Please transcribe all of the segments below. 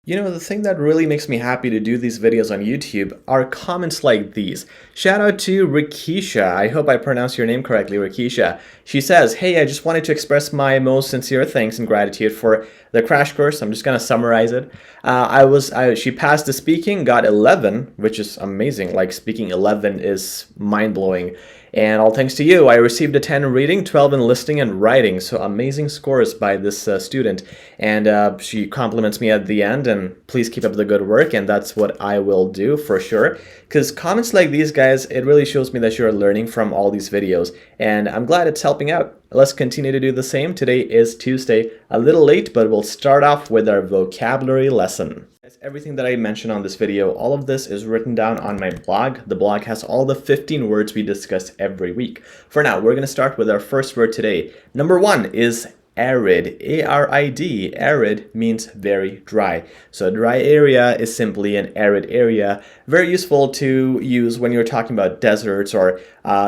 You know, the thing that really makes me happy to do these videos on YouTube are comments like these. Shout out to Rikisha. I hope I pronounced your name correctly, Rikisha. She says, hey, I just wanted to express my most sincere thanks and gratitude for the crash course. I'm just going to summarize it. She passed the speaking, got 11, which is amazing. Like, speaking 11 is mind-blowing. And all thanks to you, I received a 10 in reading, 12 in listening and writing. So amazing scores by this student. And she compliments me at the end, and please keep up the good work. And that's what I will do for sure. Because comments like these, guys, it really shows me that you're learning from all these videos. And I'm glad it's helping out. Let's continue to do the same. Today is Tuesday, a little late, but we'll start off with our vocabulary lesson. Everything that I mentioned on this video, all of this is written down on my blog. The blog has all the 15 words we discuss every week. For now, we're going to start with our first word today. Number 1 is arid, A-R-I-D. Arid means very dry. So a dry area is simply an arid area. Very useful to use when you're talking about deserts or,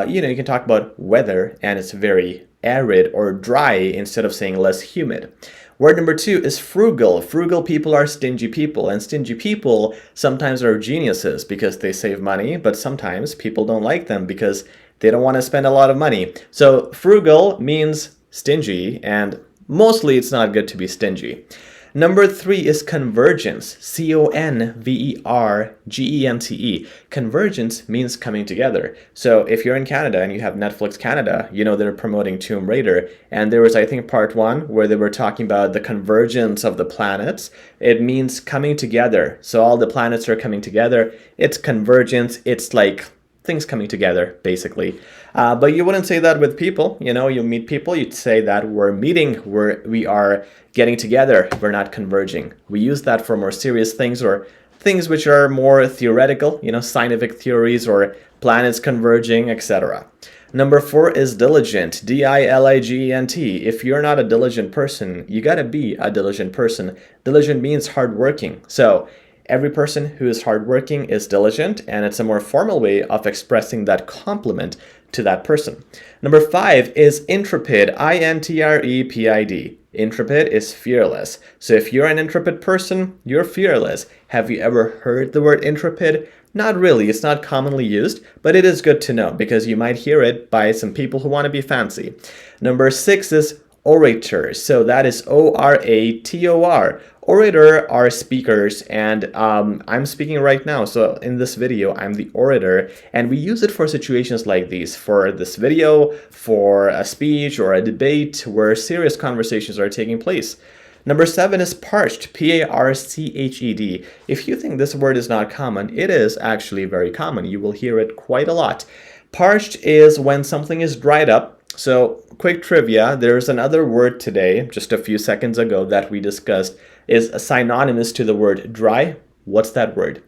you can talk about weather and it's very arid or dry instead of saying less humid. Word number 2 is frugal. Frugal people are stingy people, and stingy people sometimes are geniuses because they save money, but sometimes people don't like them because they don't want to spend a lot of money. So frugal means stingy, and mostly it's not good to be stingy. Number 3 is convergence, C-O-N-V-E-R-G-E-N-T-E. Convergence means coming together. So if you're in Canada and you have Netflix Canada, you know they're promoting Tomb Raider. And there was, I think, part 1 where they were talking about the convergence of the planets. It means coming together. So all the planets are coming together. It's convergence. It's like things coming together, basically. But you wouldn't say that with people. You know, you meet people, you'd say that we're meeting, we are getting together, we're not converging. We use that for more serious things or things which are more theoretical, scientific theories or planets converging, etc. Number 4 is diligent, D-I-L-I-G-E-N-T. If you're not a diligent person, you gotta be a diligent person. Diligent means hardworking. So every person who is hardworking is diligent, and it's a more formal way of expressing that compliment to that person. Number 5 is intrepid, I-N-T-R-E-P-I-D. Intrepid is fearless. So if you're an intrepid person, you're fearless. Have you ever heard the word intrepid? Not really, it's not commonly used, but it is good to know because you might hear it by some people who want to be fancy. Number 6 is orator. So that is O-R-A-T-O-R. Orator are speakers, and I'm speaking right now. So in this video, I'm the orator, and we use it for situations like these, for this video, for a speech or a debate where serious conversations are taking place. Number 7 is parched, P-A-R-C-H-E-D. If you think this word is not common, it is actually very common. You will hear it quite a lot. Parched is when something is dried up. So quick trivia, there's another word today, just a few seconds ago, that we discussed is synonymous to the word dry. What's that word?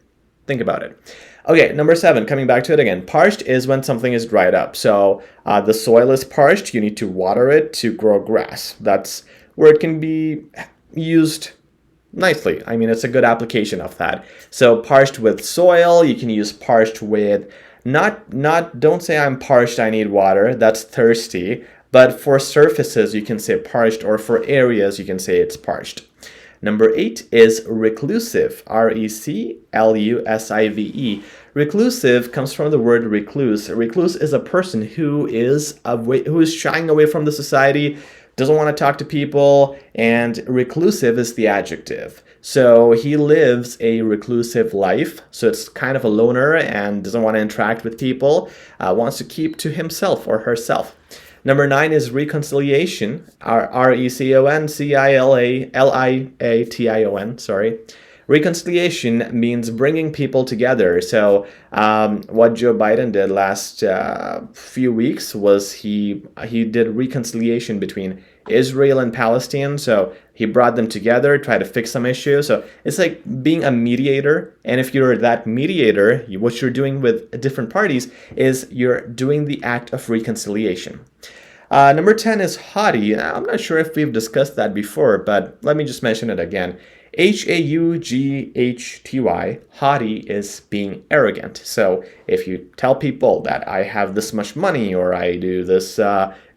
Think about it. Okay, number 7, coming back to it again. Parched is when something is dried up. So the soil is parched, you need to water it to grow grass. That's where it can be used nicely. I mean, it's a good application of that. So parched with soil, you can use parched with don't say I'm parched, I need water. That's thirsty. But for surfaces, you can say parched, or for areas, you can say it's parched. Number 8 is reclusive, R-E-C-L-U-S-I-V-E. Reclusive comes from the word recluse. Recluse is a person who is shying away from the society, doesn't want to talk to people, and reclusive is the adjective. So he lives a reclusive life, so it's kind of a loner and doesn't want to interact with people, wants to keep to himself or herself. Number 9 is reconciliation, R-E-C-O-N-C-I-L-A-L-I-A-T-I-O-N, sorry. Reconciliation means bringing people together. So what Joe Biden did last few weeks was he did reconciliation between Israel and Palestine. So he brought them together, tried to fix some issues. So it's like being a mediator. And if you're that mediator, what you're doing with different parties is you're doing the act of reconciliation. Number 10 is haughty. I'm not sure if we've discussed that before, but let me just mention it again. H-A-U-G-H-T-Y, haughty is being arrogant. So if you tell people that I have this much money or I do this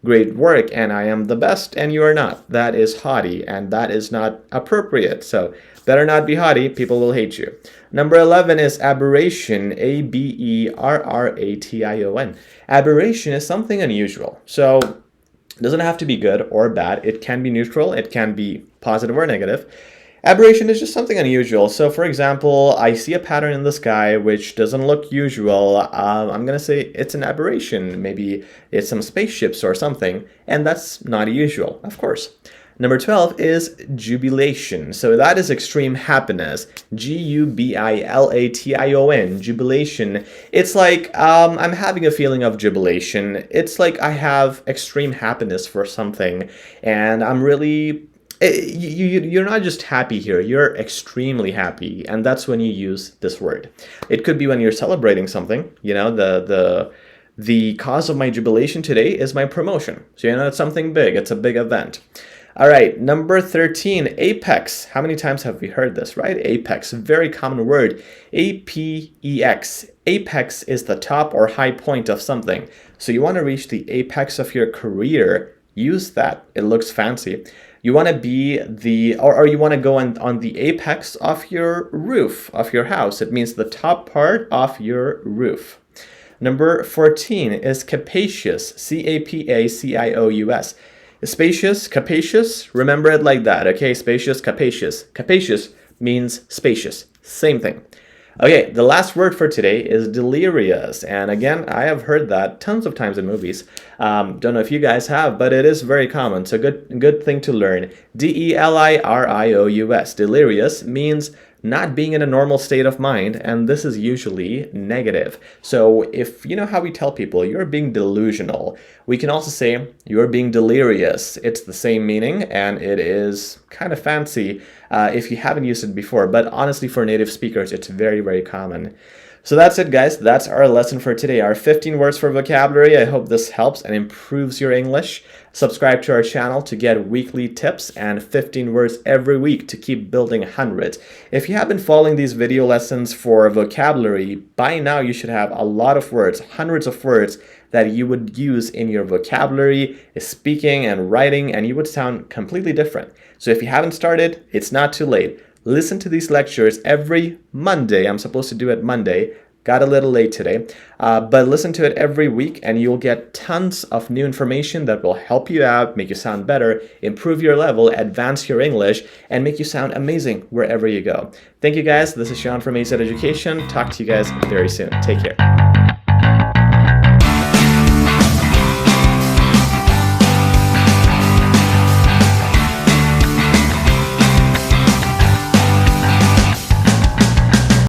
great work and I am the best and you are not. That is haughty and that is not appropriate. So better not be haughty, people will hate you. Number 11 is aberration, A-B-E-R-R-A-T-I-O-N. Aberration is something unusual. So it doesn't have to be good or bad. It can be neutral. It can be positive or negative. Aberration is just something unusual. So for example, I see a pattern in the sky which doesn't look usual. I'm going to say it's an aberration. Maybe it's some spaceships or something. And that's not usual, of course. Number 12 is jubilation. So that is extreme happiness. G-U-B-I-L-A-T-I-O-N. Jubilation. It's like I'm having a feeling of jubilation. It's like I have extreme happiness for something. And I'm really... You're not just happy here, you're extremely happy. And that's when you use this word. It could be when you're celebrating something. You know, the cause of my jubilation today is my promotion. So, you know, it's something big. It's a big event. All right, number 13, apex. How many times have we heard this, right? Apex, very common word. A-P-E-X. Apex is the top or high point of something. So you want to reach the apex of your career, use that. It looks fancy. You want to be or you want to go on the apex of your roof, of your house. It means the top part of your roof. Number 14 is capacious, C-A-P-A-C-I-O-U-S. Spacious, capacious, remember it like that, okay? Spacious, capacious. Capacious means spacious, same thing. Okay, the last word for today is delirious. And again, I have heard that tons of times in movies. Don't know if you guys have, but it is very common. So good thing to learn. D-E-L-I-R-I-O-U-S. Delirious means not being in a normal state of mind, and this is usually negative. So if you know how we tell people you're being delusional, we can also say you're being delirious. It's the same meaning, and it is kind of fancy if you haven't used it before, but honestly for native speakers, it's very, very common. So that's it, guys. That's our lesson for today. Our 15 words for vocabulary. I hope this helps and improves your English. Subscribe to our channel to get weekly tips and 15 words every week to keep building hundreds. If you have been following these video lessons for vocabulary, by now you should have a lot of words, hundreds of words that you would use in your vocabulary, speaking and writing, and you would sound completely different. So if you haven't started, it's not too late. Listen to these lectures every Monday. I'm supposed to do it Monday. Got a little late today. But listen to it every week and you'll get tons of new information that will help you out, make you sound better, improve your level, advance your English, and make you sound amazing wherever you go. Thank you guys. This is Sean from AZ Education. Talk to you guys very soon. Take care.